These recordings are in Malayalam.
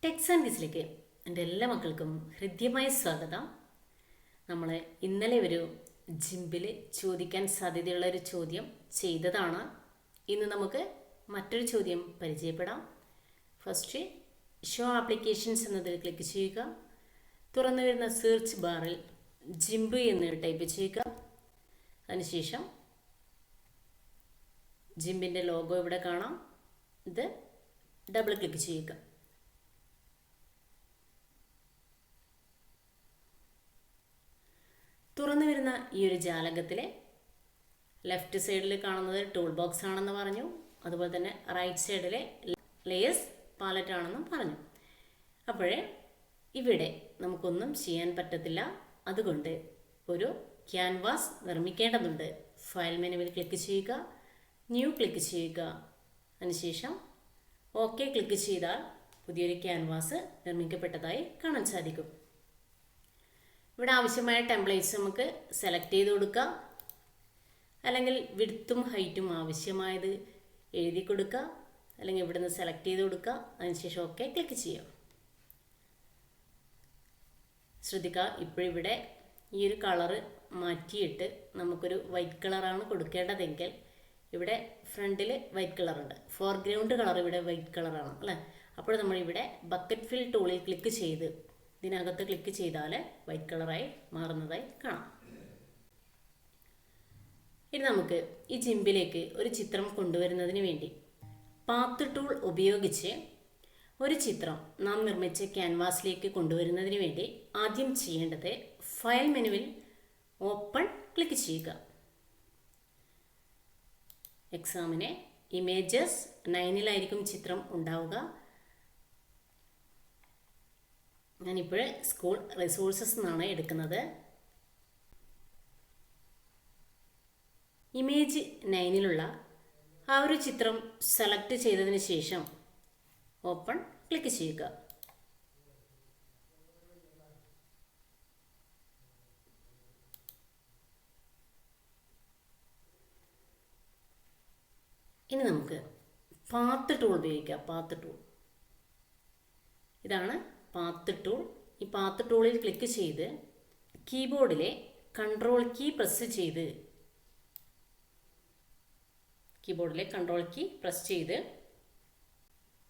ടെക്സ് ആൻഡ് ക്വിസിലേക്ക് എൻ്റെ എല്ലാ മക്കൾക്കും ഹൃദ്യമായ സ്വാഗതം. നമ്മൾ ഇന്നലെ ഒരു ജിമ്പിൽ ചോദിക്കാൻ സാധ്യതയുള്ള ഒരു ചോദ്യം ചെയ്തതാണ്. ഇന്ന് നമുക്ക് മറ്റൊരു ചോദ്യം പരിചയപ്പെടാം. ഫസ്റ്റ് ഷോ ആപ്ലിക്കേഷൻസ് എന്നതിൽ ക്ലിക്ക് ചെയ്യുക. തുറന്നു വരുന്ന സെർച്ച് ബാറിൽ ജിംബ് എന്ന് ടൈപ്പ് ചെയ്യുക. അതിനുശേഷം ജിംബിൻ്റെ ലോഗോ ഇവിടെ കാണാം. ഇത് ഡബിൾ ക്ലിക്ക് ചെയ്യുക. തുറന്നു വരുന്ന ഈ ഒരു ജാലകത്തിലെ ലെഫ്റ്റ് സൈഡിൽ കാണുന്നത് ടൂൾ ബോക്സ് ആണെന്ന് പറഞ്ഞു. അതുപോലെ തന്നെ റൈറ്റ് സൈഡിലെ ലേയേഴ്സ് പാലറ്റ് ആണെന്നും പറഞ്ഞു. അപ്പോഴേ ഇവിടെ നമുക്കൊന്നും ചെയ്യാൻ പറ്റത്തില്ല. അതുകൊണ്ട് ഒരു ക്യാൻവാസ് നിർമ്മിക്കേണ്ടതുണ്ട്. ഫയൽ മെനുവിൽ ക്ലിക്ക് ചെയ്യുക, ന്യൂ ക്ലിക്ക് ചെയ്യുക. അതിനുശേഷം ഓക്കെ ക്ലിക്ക് ചെയ്താൽ പുതിയൊരു ക്യാൻവാസ് നിർമ്മിക്കപ്പെട്ടതായി കാണാൻ സാധിക്കും. ഇവിടെ ആവശ്യമായ ടെംപ്ലേറ്റ്സ് നമുക്ക് സെലക്ട് ചെയ്ത് കൊടുക്കാം, അല്ലെങ്കിൽ വിഡ്ത്തും ഹൈറ്റും ആവശ്യമായത് എഴുതി കൊടുക്കുക, അല്ലെങ്കിൽ ഇവിടെ നിന്ന് സെലക്ട് ചെയ്ത് കൊടുക്കുക. അതിനുശേഷം ഓക്കെ ക്ലിക്ക് ചെയ്യാം. ശ്രദ്ധിക്കുക, ഇപ്പോഴിവിടെ ഈ ഒരു കളറ് മാറ്റിയിട്ട് നമുക്കൊരു വൈറ്റ് കളറാണ് കൊടുക്കേണ്ടതെങ്കിൽ ഇവിടെ ഫ്രണ്ടിൽ വൈറ്റ് കളറുണ്ട്, ഫോർഗ്രൗണ്ട് കളർ ഇവിടെ വൈറ്റ് കളറാണ് അല്ലേ. അപ്പോൾ നമ്മളിവിടെ ബക്കറ്റ് ഫിൽ ടൂളിൽ ക്ലിക്ക് ചെയ്ത് ഇതിനകത്ത് ക്ലിക്ക് ചെയ്താൽ വൈറ്റ് കളറായി മാറുന്നതായി കാണാം. ഇനി നമുക്ക് ഈ ജിംബിലേക്ക് ഒരു ചിത്രം കൊണ്ടുവരുന്നതിന് വേണ്ടി പാത്ത് ടൂൾ ഉപയോഗിച്ച് ഒരു ചിത്രം നാം നിർമ്മിച്ച ക്യാൻവാസിലേക്ക് കൊണ്ടുവരുന്നതിന് വേണ്ടി ആദ്യം ചെയ്യേണ്ടത് ഫയൽ മെനുവിൽ ഓപ്പൺ ക്ലിക്ക് ചെയ്യുക. എക്സാമിന് ഇമേജസ് 9 ചിത്രം ഉണ്ടാവുക. ഞാനിപ്പോൾ സ്കൂൾ റിസോഴ്സസ് എന്നാണ് എടുക്കുന്നത്. ഇമേജ് 9 ആ ഒരു ചിത്രം സെലക്ട് ചെയ്തതിന് ശേഷം ഓപ്പൺ ക്ലിക്ക് ചെയ്യുക. ഇനി നമുക്ക് പാത്ത് ടൂൾ ഉപയോഗിക്കാം. പാത്ത് ടൂൾ ഇതാണ് പാത്ത് ടൂൾ. ഈ പാത്ത് ടൂളിൽ ക്ലിക്ക് ചെയ്ത് കീബോർഡിലെ കൺട്രോൾ കീ പ്രസ് ചെയ്ത്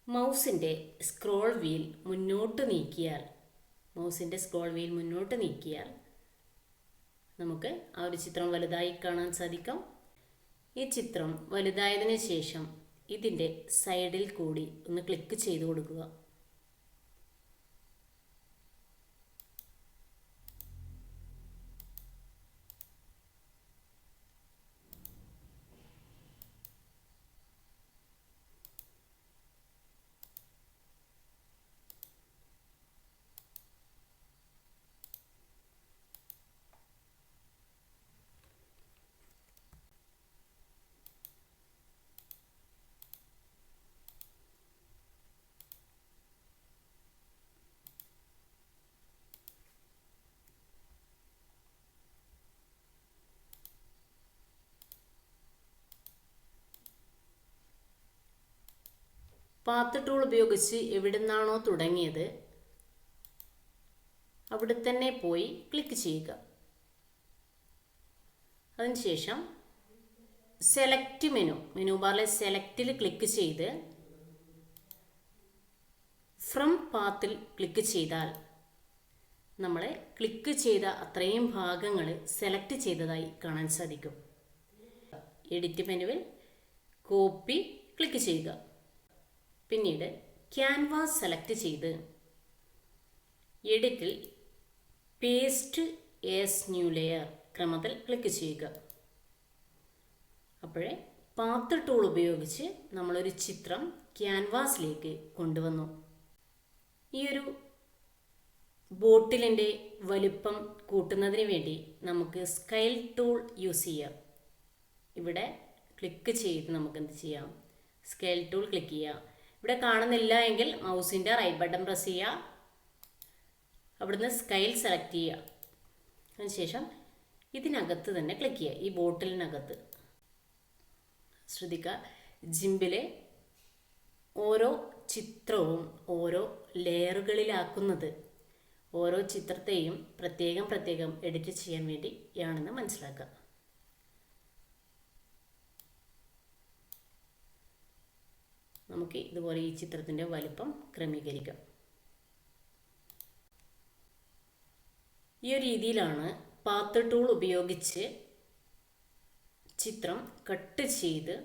മൗസിൻ്റെ സ്ക്രോൾ വീൽ മുന്നോട്ട് നീക്കിയാൽ നമുക്ക് ആ ഒരു ചിത്രം വലുതായി കാണാൻ സാധിക്കും. ഈ ചിത്രം വലുതായതിനു ശേഷം ഇതിൻ്റെ സൈഡിൽ കൂടി ഒന്ന് ക്ലിക്ക് ചെയ്ത് കൊടുക്കുക. പാത്ത് ടൂൾ ഉപയോഗിച്ച് എവിടെ നിന്നാണോ തുടങ്ങിയത് അവിടെ തന്നെ പോയി ക്ലിക്ക് ചെയ്യുക. അതിനുശേഷം സെലക്ട് മെനു ബാറിലെ സെലക്റ്റിൽ ക്ലിക്ക് ചെയ്ത് ഫ്രം പാത്തിൽ ക്ലിക്ക് ചെയ്താൽ നമ്മൾ ക്ലിക്ക് ചെയ്ത അത്രയും ഭാഗങ്ങൾ സെലക്ട് ചെയ്തതായി കാണാൻ സാധിക്കും. എഡിറ്റ് മെനുവിൽ കോപ്പി ക്ലിക്ക് ചെയ്യുക. പിന്നീട് ക്യാൻവാസ് സെലക്ട് ചെയ്ത് എഡിറ്റിൽ പേസ്റ്റ് ആസ് ന്യൂ ലെയർ ക്രമത്തിൽ ക്ലിക്ക് ചെയ്യുക. അപ്പോഴേ പാത്ത് ടൂൾ ഉപയോഗിച്ച് നമ്മളൊരു ചിത്രം ക്യാൻവാസിലേക്ക് കൊണ്ടുവന്നു. ഈ ഒരു ബോട്ടിലിൻ്റെ വലിപ്പം കൂട്ടുന്നതിന് വേണ്ടി നമുക്ക് സ്കെയിൽ ടൂൾ യൂസ് ചെയ്യാം. ഇവിടെ ക്ലിക്ക് ചെയ്ത് നമുക്ക് എന്ത് ചെയ്യാം, സ്കെയിൽ ടൂൾ ക്ലിക്ക് ചെയ്യാം. ഇവിടെ കാണുന്നില്ല എങ്കിൽ മൗസിൻ്റെ റൈറ്റ് ബട്ടൺ പ്രസ് ചെയ്യുക, അവിടുന്ന് സ്കെയിൽ സെലക്ട് ചെയ്യുക. അതിനുശേഷം ഇതിനകത്ത് തന്നെ ക്ലിക്ക് ചെയ്യുക, ഈ ബോട്ടിലിനകത്ത്. ശ്രദ്ധിക്കുക, ജിംബിലെ ഓരോ ചിത്രവും ഓരോ ലെയറുകളിലാക്കുന്നത് ഓരോ ചിത്രത്തെയും പ്രത്യേകം എഡിറ്റ് ചെയ്യാൻ വേണ്ടിയാണെന്ന് മനസ്സിലാക്കുക. നമുക്ക് ഇതുപോലെ ഈ ചിത്രത്തിൻ്റെ വലിപ്പം ക്രമീകരിക്കാം. ഈ ഒരു രീതിയിലാണ് പാത്ത് ടൂൾ ഉപയോഗിച്ച് ചിത്രം കട്ട് ചെയ്ത്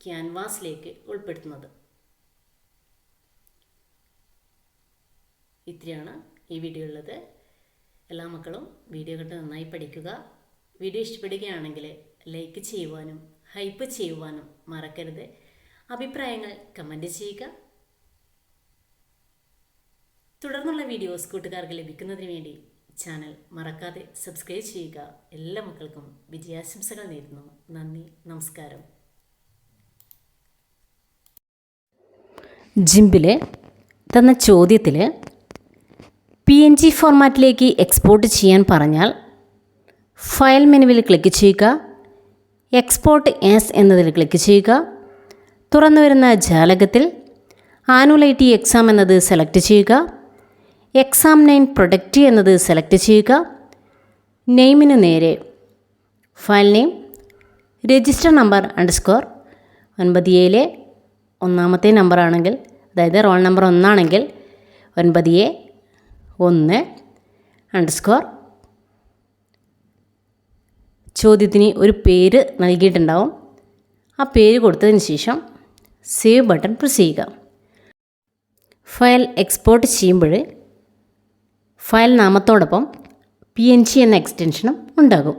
ക്യാൻവാസിലേക്ക് ഉൾപ്പെടുത്തുന്നത്. ഇത്രയാണ് ഈ വീഡിയോ ഉള്ളത്. എല്ലാ മക്കളും വീഡിയോ കണ്ട് നന്നായി പഠിക്കുക. വീഡിയോ ഇഷ്ടപ്പെടുകയാണെങ്കിൽ ലൈക്ക് ചെയ്യുവാനും ഹൈപ്പ് ചെയ്യുവാനും മറക്കരുത്. അഭിപ്രായങ്ങൾ കമൻറ്റ് ചെയ്യുക. തുടർന്നുള്ള വീഡിയോസ് കൂട്ടുകാർക്ക് ലഭിക്കുന്നതിന് വേണ്ടി ചാനൽ മറക്കാതെ സബ്സ്ക്രൈബ് ചെയ്യുക. എല്ലാ മക്കൾക്കും വിജയാശംസകൾ നേരുന്നു. നന്ദി, നമസ്കാരം. ജിംബിലെ തന്ന ചോദ്യത്തിൽ PNG ഫോർമാറ്റിലേക്ക് എക്സ്പോർട്ട് ചെയ്യാൻ പറഞ്ഞാൽ ഫയൽ മെനുവിൽ ക്ലിക്ക് ചെയ്യുക. എക്സ്പോർട്ട് ആസ് എന്നതിൽ ക്ലിക്ക് ചെയ്യുക. തുറന്നു വരുന്ന ജാലകത്തിൽ ആനുവൽ IT എക്സാം എന്നത് സെലക്ട് ചെയ്യുക. എക്സാം നെയിം പ്രൊഡക്റ്റ് എന്നത് സെലക്ട് ചെയ്യുക. നെയിമിന് നേരെ file name register number _ 9A ഒന്നാമത്തെ നമ്പർ ആണെങ്കിൽ, അതായത് റോൾ നമ്പർ 1 ആണെങ്കിൽ 9A1 _ ചോദ്യത്തിന് ഒരു പേര് നൽകിയിട്ടുണ്ടാവും. ആ പേര് കൊടുത്തതിന് ശേഷം സേവ് ബട്ടൺ പ്രസ് ചെയ്യുക. ഫയൽ എക്സ്പോർട്ട് ചെയ്യുമ്പോൾ ഫയൽ നാമത്തോടൊപ്പം PNG എന്ന എക്സ്റ്റൻഷനും ഉണ്ടാകും.